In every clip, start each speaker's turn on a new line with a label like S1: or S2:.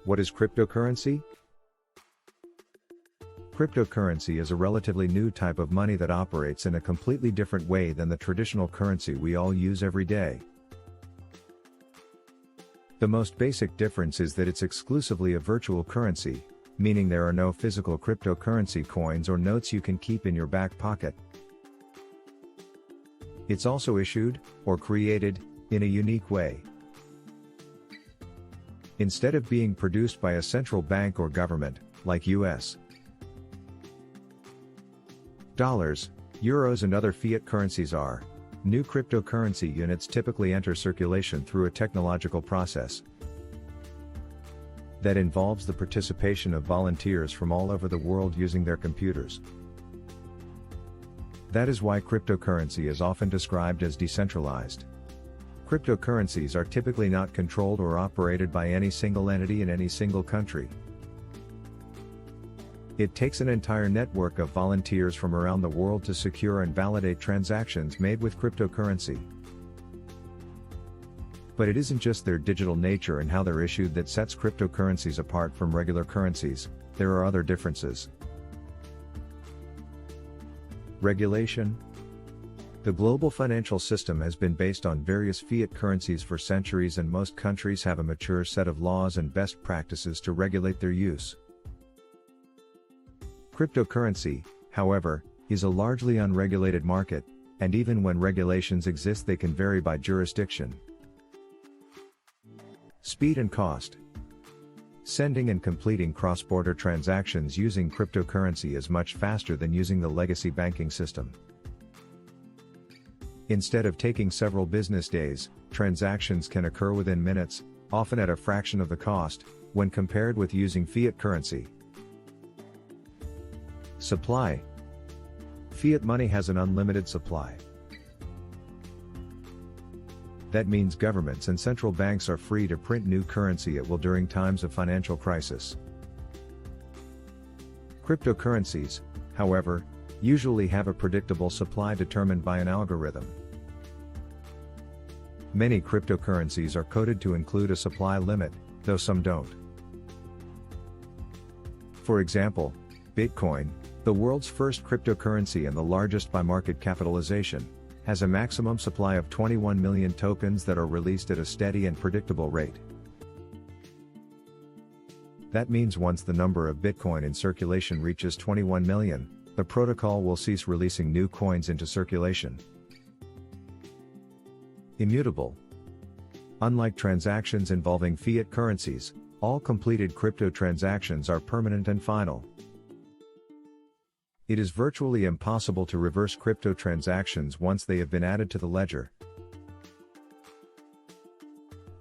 S1: What is cryptocurrency? Cryptocurrency is a relatively new type of money that operates in a completely different way than the traditional currency we all use every day. The most basic difference is that it's exclusively a virtual currency, meaning there are no physical cryptocurrency coins or notes you can keep in your back pocket. It's also issued, or created, in a unique way. Instead of being produced by a central bank or government, like US dollars, euros and other fiat currencies are, new cryptocurrency units typically enter circulation through a technological process that involves the participation of volunteers from all over the world using their computers. That is why cryptocurrency is often described as decentralized. Cryptocurrencies are typically not controlled or operated by any single entity in any single country. It takes an entire network of volunteers from around the world to secure and validate transactions made with cryptocurrency. But it isn't just their digital nature and how they're issued that sets cryptocurrencies apart from regular currencies, there are other differences. Regulation. The global financial system has been based on various fiat currencies for centuries, and most countries have a mature set of laws and best practices to regulate their use. Cryptocurrency, however, is a largely unregulated market, and even when regulations exist they can vary by jurisdiction. Speed and cost. Sending and completing cross-border transactions using cryptocurrency is much faster than using the legacy banking system. Instead of taking several business days, transactions can occur within minutes, often at a fraction of the cost, when compared with using fiat currency. Supply. Fiat money has an unlimited supply. That means governments and central banks are free to print new currency at will during times of financial crisis. Cryptocurrencies, however, usually have a predictable supply determined by an algorithm. Many cryptocurrencies are coded to include a supply limit, though some don't. For example, Bitcoin, the world's first cryptocurrency and the largest by market capitalization, has a maximum supply of 21 million tokens that are released at a steady and predictable rate. That means once the number of Bitcoin in circulation reaches 21 million, the protocol will cease releasing new coins into circulation. Immutable. Unlike transactions involving fiat currencies, all completed crypto transactions are permanent and final. It is virtually impossible to reverse crypto transactions once they have been added to the ledger.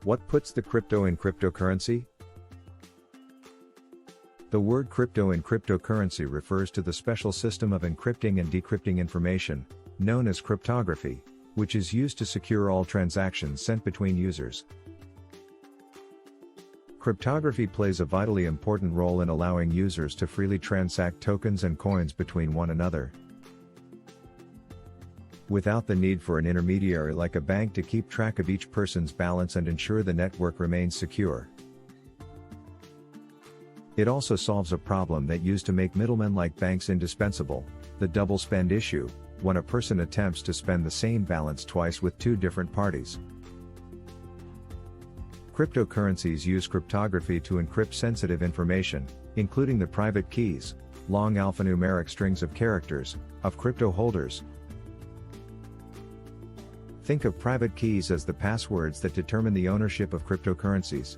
S1: What puts the crypto in cryptocurrency? The word crypto in cryptocurrency refers to the special system of encrypting and decrypting information, known as cryptography, which is used to secure all transactions sent between users. Cryptography plays a vitally important role in allowing users to freely transact tokens and coins between one another, without the need for an intermediary like a bank to keep track of each person's balance and ensure the network remains secure. It also solves a problem that used to make middlemen like banks indispensable, the double spend issue, when a person attempts to spend the same balance twice with two different parties. Cryptocurrencies use cryptography to encrypt sensitive information, including the private keys, long alphanumeric strings of characters, of crypto holders. Think of private keys as the passwords that determine the ownership of cryptocurrencies.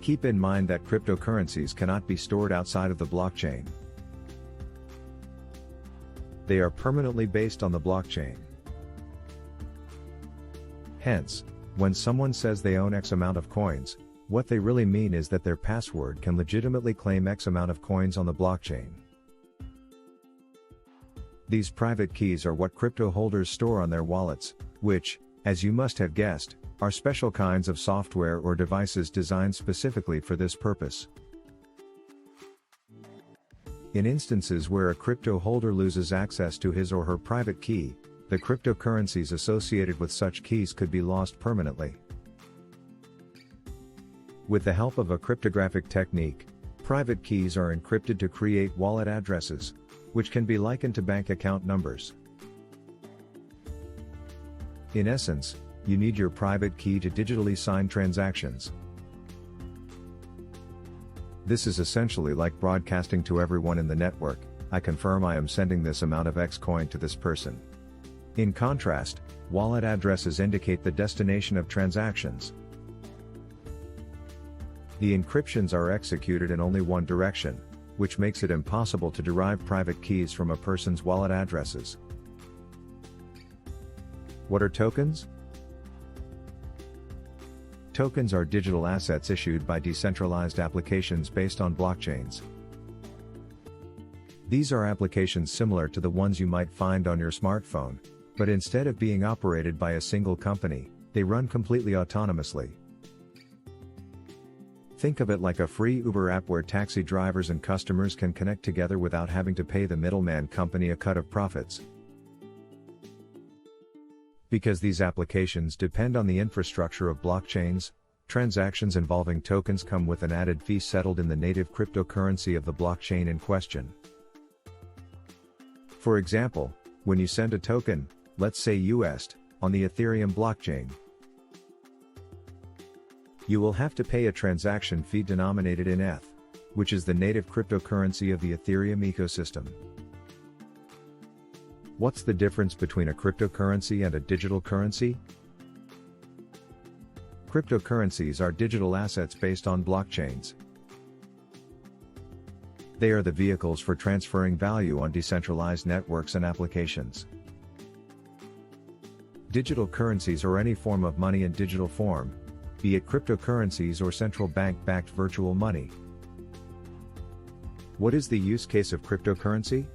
S1: Keep in mind that cryptocurrencies cannot be stored outside of the blockchain. They are permanently based on the blockchain. Hence, when someone says they own X amount of coins, what they really mean is that their password can legitimately claim X amount of coins on the blockchain. These private keys are what crypto holders store on their wallets, which, as you must have guessed, are special kinds of software or devices designed specifically for this purpose. In instances where a crypto holder loses access to his or her private key, the cryptocurrencies associated with such keys could be lost permanently. With the help of a cryptographic technique, private keys are encrypted to create wallet addresses, which can be likened to bank account numbers. In essence, you need your private key to digitally sign transactions. This is essentially like broadcasting to everyone in the network, "I confirm I am sending this amount of X coin to this person." In contrast, wallet addresses indicate the destination of transactions. The encryptions are executed in only one direction, which makes it impossible to derive private keys from a person's wallet addresses. What are tokens? Tokens are digital assets issued by decentralized applications based on blockchains. These are applications similar to the ones you might find on your smartphone, but instead of being operated by a single company, they run completely autonomously. Think of it like a free Uber app where taxi drivers and customers can connect together without having to pay the middleman company a cut of profits. Because these applications depend on the infrastructure of blockchains, transactions involving tokens come with an added fee settled in the native cryptocurrency of the blockchain in question. For example, when you send a token, let's say USD, on the Ethereum blockchain, you will have to pay a transaction fee denominated in ETH, which is the native cryptocurrency of the Ethereum ecosystem. What's the difference between a cryptocurrency and a digital currency? Cryptocurrencies are digital assets based on blockchains. They are the vehicles for transferring value on decentralized networks and applications. Digital currencies are any form of money in digital form, be it cryptocurrencies or central bank-backed virtual money. What is the use case of cryptocurrency?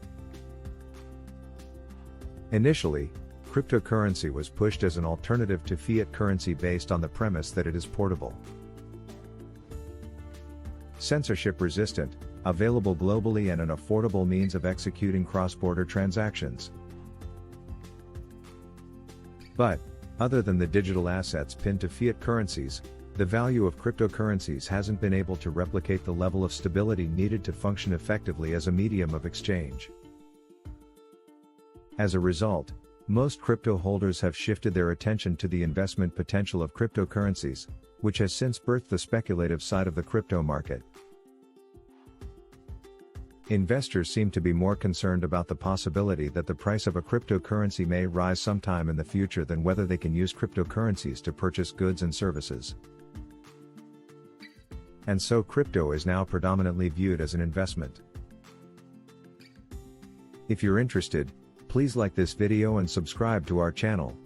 S1: Initially, cryptocurrency was pushed as an alternative to fiat currency based on the premise that it is portable, censorship-resistant, available globally and an affordable means of executing cross-border transactions. But, other than the digital assets pinned to fiat currencies, the value of cryptocurrencies hasn't been able to replicate the level of stability needed to function effectively as a medium of exchange. As a result, most crypto holders have shifted their attention to the investment potential of cryptocurrencies, which has since birthed the speculative side of the crypto market. Investors seem to be more concerned about the possibility that the price of a cryptocurrency may rise sometime in the future than whether they can use cryptocurrencies to purchase goods and services. And so crypto is now predominantly viewed as an investment. If you're interested, please like this video and subscribe to our channel.